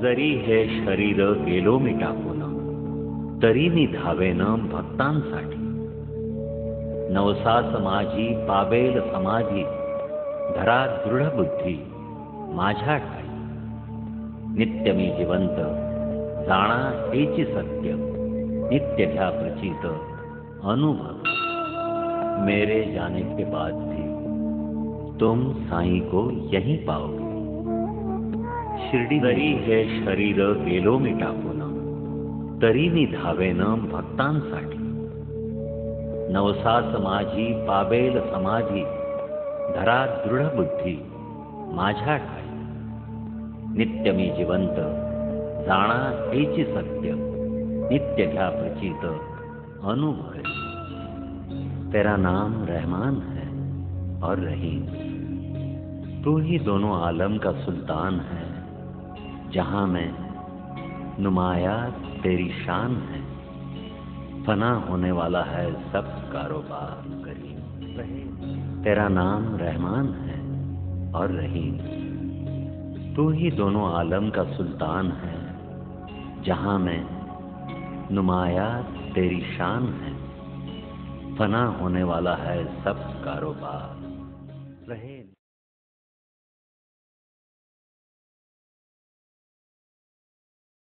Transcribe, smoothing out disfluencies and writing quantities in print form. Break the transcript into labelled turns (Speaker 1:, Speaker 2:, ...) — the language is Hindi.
Speaker 1: जरी हे शरीर गेलो मी टाकून, तरी मी धावेन भक्तांसाठी. नवसास माझी पावेल समाधी, धरा दृढ बुद्धी माझ्या ठाई. नित्य मी जिवंत जाणा हेची सत्य, नित्य घ्या प्रचित अनुभव. मेरे जाने के बाद भी तुम साईं को यहीं पाओगे. शिर्डी जरी हे शरीर गेलो मी टाकून, तरी मी धावेन भक्तांसाठी. नवसास माझी पावेल समाधी, धरा दृढ बुद्धी माझ्या ठाई. नित्य मी जिवंत जाणा हेची सत्य, नित्य घ्या प्रचित अनुभव. तेरा नाम रहमान है और रहीम. तू ही दोनों आलम का सुल्तान है. जहां मैं नुमाया तेरी शान है. फना होने वाला है सब कारोबार करीम. तेरा नाम रहमान है और रहीम. तू ही दोनों आलम का सुल्तान है. जहां मैं नुमाया तेरी शान है. फना होने वाला है सब कारोबार रहे.